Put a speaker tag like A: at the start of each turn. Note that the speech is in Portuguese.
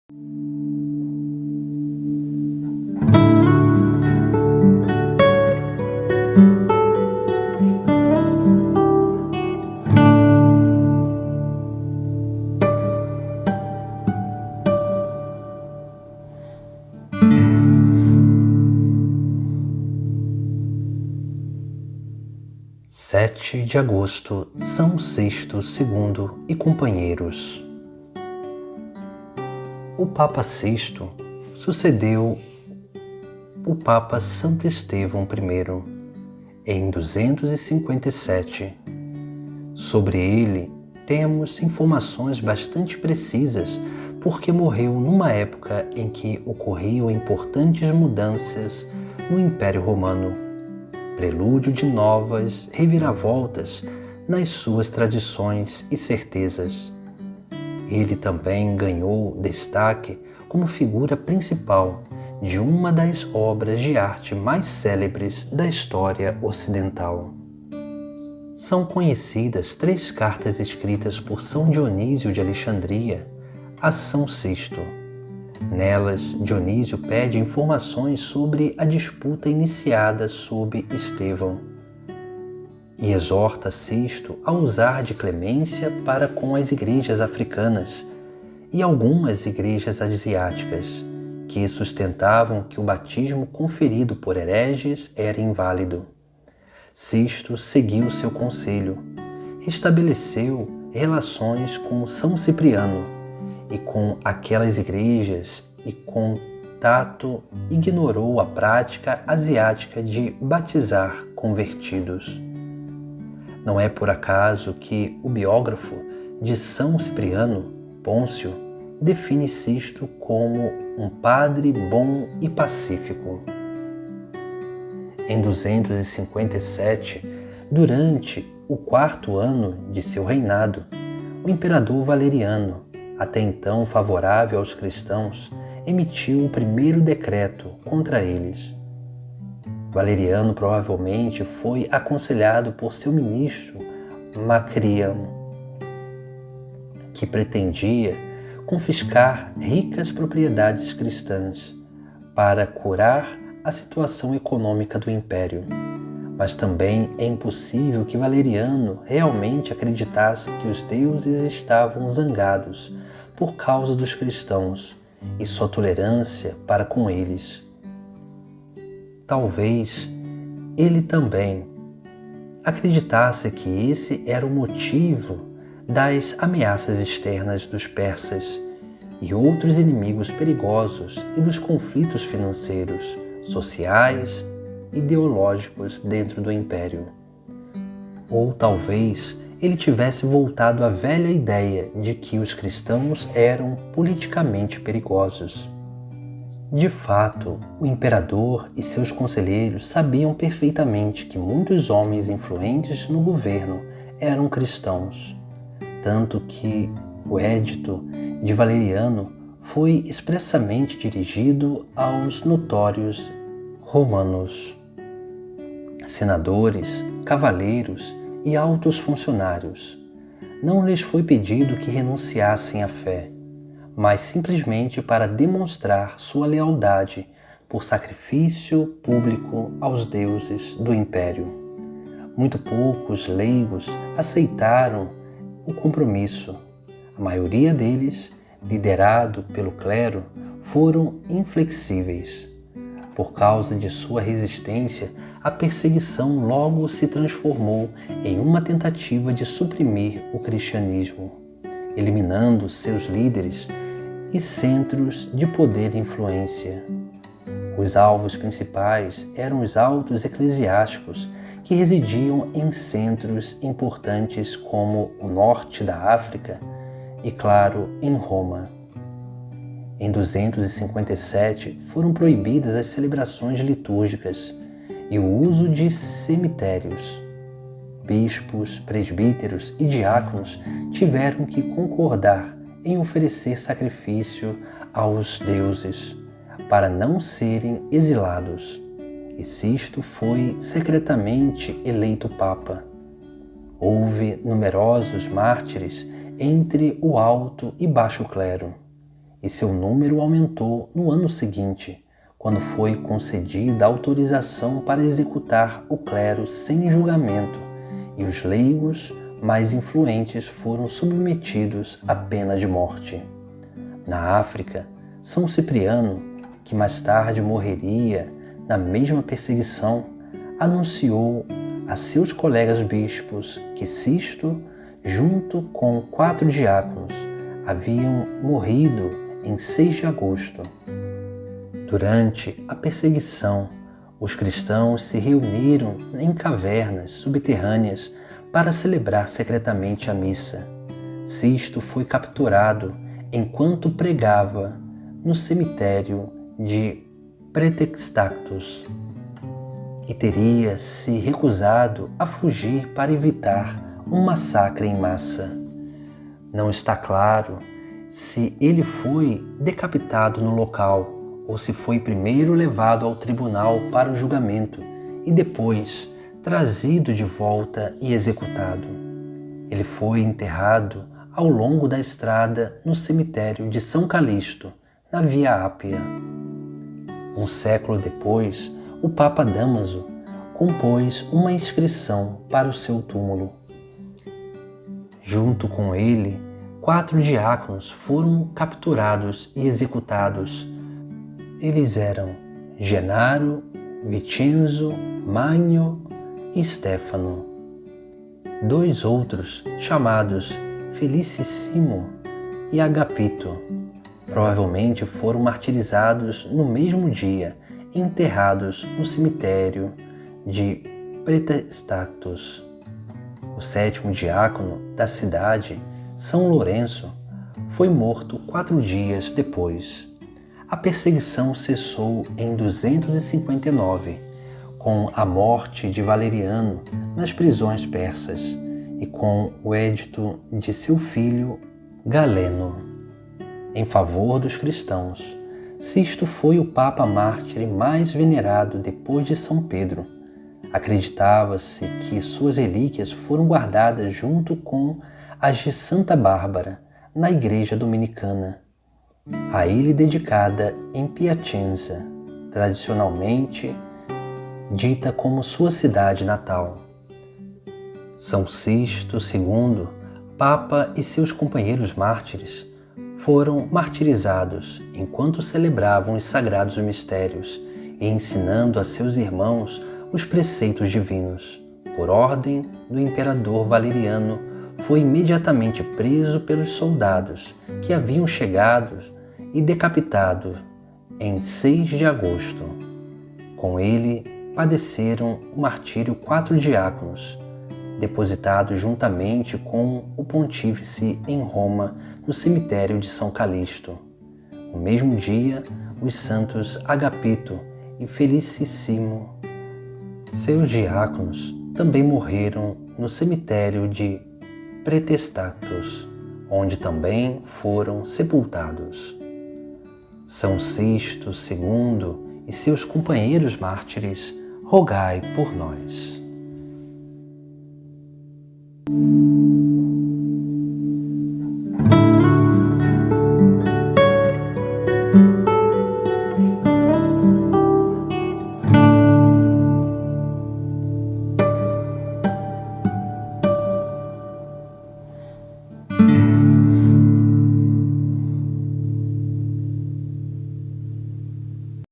A: 7 de agosto, São Sixto II e companheiros. O Papa Sixto sucedeu o Papa Santo Estevão I em 257. Sobre ele temos informações bastante precisas porque morreu numa época em que ocorriam importantes mudanças no Império Romano, prelúdio de novas reviravoltas nas suas tradições e certezas. Ele também ganhou destaque como figura principal de uma das obras de arte mais célebres da história ocidental. São conhecidas 3 cartas escritas por São Dionísio de Alexandria a São Sixto. Nelas, Dionísio pede informações sobre a disputa iniciada sob Estevão e exorta Sixto a usar de clemência para com as igrejas africanas e algumas igrejas asiáticas, que sustentavam que o batismo conferido por hereges era inválido. Sixto seguiu seu conselho, restabeleceu relações com São Cipriano e com aquelas igrejas e com tato ignorou a prática asiática de batizar convertidos. Não é por acaso que o biógrafo de São Cipriano, Pôncio, define Sixto como um padre bom e pacífico. Em 257, durante o 4º ano de seu reinado, o imperador Valeriano, até então favorável aos cristãos, emitiu o primeiro decreto contra eles. Valeriano provavelmente foi aconselhado por seu ministro Macriano, que pretendia confiscar ricas propriedades cristãs para curar a situação econômica do império. Mas também é impossível que Valeriano realmente acreditasse que os deuses estavam zangados por causa dos cristãos e sua tolerância para com eles. Talvez ele também acreditasse que esse era o motivo das ameaças externas dos persas e outros inimigos perigosos e dos conflitos financeiros, sociais e ideológicos dentro do império. Ou talvez ele tivesse voltado à velha ideia de que os cristãos eram politicamente perigosos. De fato, o imperador e seus conselheiros sabiam perfeitamente que muitos homens influentes no governo eram cristãos, tanto que o Edito de Valeriano foi expressamente dirigido aos notórios romanos, senadores, cavaleiros e altos funcionários. Não lhes foi pedido que renunciassem à fé, mas simplesmente para demonstrar sua lealdade por sacrifício público aos deuses do império. Muito poucos leigos aceitaram o compromisso. A maioria deles, liderado pelo clero, foram inflexíveis. Por causa de sua resistência, a perseguição logo se transformou em uma tentativa de suprimir o cristianismo, eliminando seus líderes e centros de poder e influência. Os alvos principais eram os altos eclesiásticos que residiam em centros importantes como o norte da África e, claro, em Roma. Em 257 foram proibidas as celebrações litúrgicas e o uso de cemitérios. Bispos, presbíteros e diáconos tiveram que concordar em oferecer sacrifício aos deuses para não serem exilados, e Sixto foi secretamente eleito Papa. Houve numerosos mártires entre o alto e baixo clero, e seu número aumentou no ano seguinte, quando foi concedida autorização para executar o clero sem julgamento, e os leigos mais influentes foram submetidos à pena de morte. Na África, São Cipriano, que mais tarde morreria na mesma perseguição, anunciou a seus colegas bispos que Sisto, junto com 4 diáconos, haviam morrido em 6 de agosto. Durante a perseguição, os cristãos se reuniram em cavernas subterrâneas para celebrar secretamente a missa. Sisto foi capturado enquanto pregava no cemitério de Pretextactus e teria se recusado a fugir para evitar um massacre em massa. Não está claro se ele foi decapitado no local ou se foi primeiro levado ao tribunal para o julgamento e depois trazido de volta e executado. Ele foi enterrado ao longo da estrada no cemitério de São Calixto, na Via Ápia. Um século depois, o Papa Dámaso compôs uma inscrição para o seu túmulo. Junto com ele, 4 diáconos foram capturados e executados. Eles eram Genaro, Vicenzo, Magno e Stefano. 2 outros, chamados Felicissimo e Agapito, provavelmente foram martirizados no mesmo dia e enterrados no cemitério de Pretextactus. O 7º diácono da cidade, São Lourenço, foi morto 4 dias depois. A perseguição cessou em 259, com a morte de Valeriano nas prisões persas e com o edito de seu filho Galeno em favor dos cristãos. Sisto foi o Papa mártir mais venerado depois de São Pedro. Acreditava-se que suas relíquias foram guardadas junto com as de Santa Bárbara, na igreja dominicana, a ele dedicada em Piacenza, tradicionalmente dita como sua cidade natal. São Sisto II, Papa e seus companheiros mártires foram martirizados enquanto celebravam os sagrados mistérios e ensinando a seus irmãos os preceitos divinos. Por ordem do imperador Valeriano, foi imediatamente preso pelos soldados que haviam chegado e decapitado em 6 de agosto. Com ele padeceram o martírio 4 diáconos, depositados juntamente com o pontífice em Roma, no cemitério de São Calixto. No mesmo dia, os santos Agapito e Felicissimo, seus diáconos, também morreram no cemitério de Pretextactus, onde também foram sepultados. São Sisto II e seus companheiros mártires, rogai por nós.